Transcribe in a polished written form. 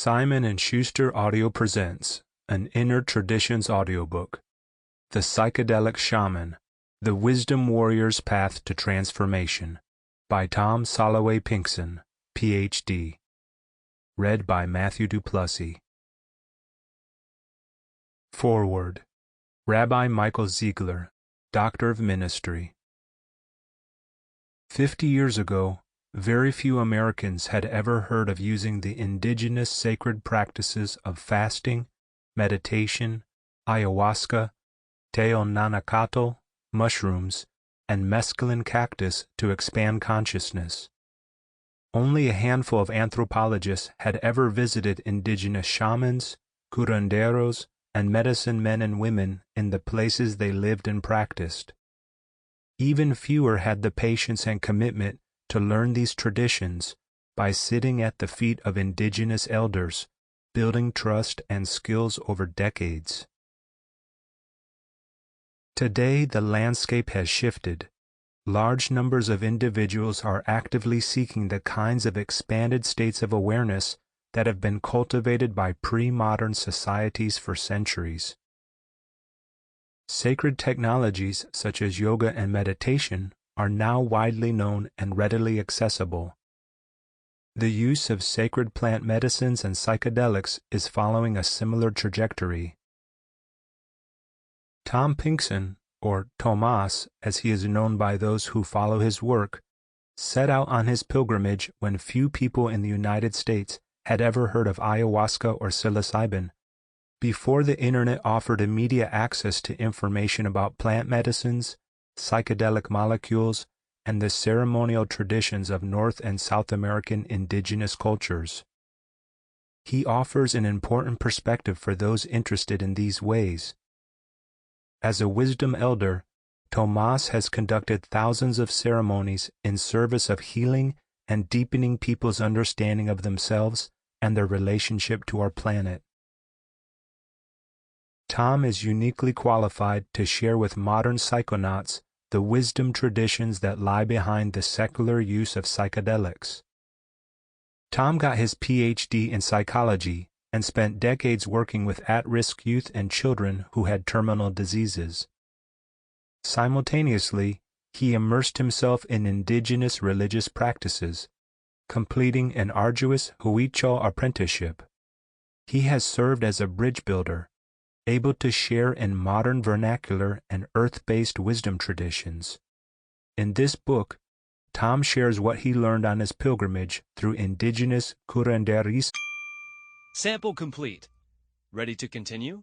Simon and Schuster Audio presents an Inner Traditions audiobook, The Psychedelic Shaman, The Wisdom Warrior's Path to Transformation, by Tom Soloway Pinkson, Ph.D. Read by Matthew Duplessie. Foreword. Rabbi Michael Ziegler, Doctor of Ministry. 50 years ago, very few Americans had ever heard of using the indigenous sacred practices of fasting, meditation, ayahuasca, teonanacatl, mushrooms, and mescaline cactus to expand consciousness. Only a handful of anthropologists had ever visited indigenous shamans, curanderos, and medicine men and women in the places they lived and practiced. Even fewer had the patience and commitment to learn these traditions by sitting at the feet of indigenous elders, building trust and skills over decades. Today, the landscape has shifted. Large numbers of individuals are actively seeking the kinds of expanded states of awareness that have been cultivated by pre-modern societies for centuries. Sacred technologies such as yoga and meditation are now widely known and readily accessible. The use of sacred plant medicines and psychedelics is following a similar trajectory. Tom Pinkson, or Tomas as he is known by those who follow his work, set out on his pilgrimage when few people in the United States had ever heard of ayahuasca or psilocybin, before the internet offered immediate access to information about plant medicines, psychedelic molecules, and the ceremonial traditions of North and South American indigenous cultures. He offers an important perspective for those interested in these ways. As a wisdom elder, Tomas has conducted thousands of ceremonies in service of healing and deepening people's understanding of themselves and their relationship to our planet. Tom is uniquely qualified to share with modern psychonauts the wisdom traditions that lie behind the secular use of psychedelics. Tom got his Ph.D. in psychology and spent decades working with at-risk youth and children who had terminal diseases. Simultaneously, he immersed himself in indigenous religious practices, completing an arduous Huichol apprenticeship. He has served as a bridge builder, able to share in modern vernacular and earth-based wisdom traditions. In this book, Tom shares what he learned on his pilgrimage through indigenous curanderismo. Sample complete. Ready to continue?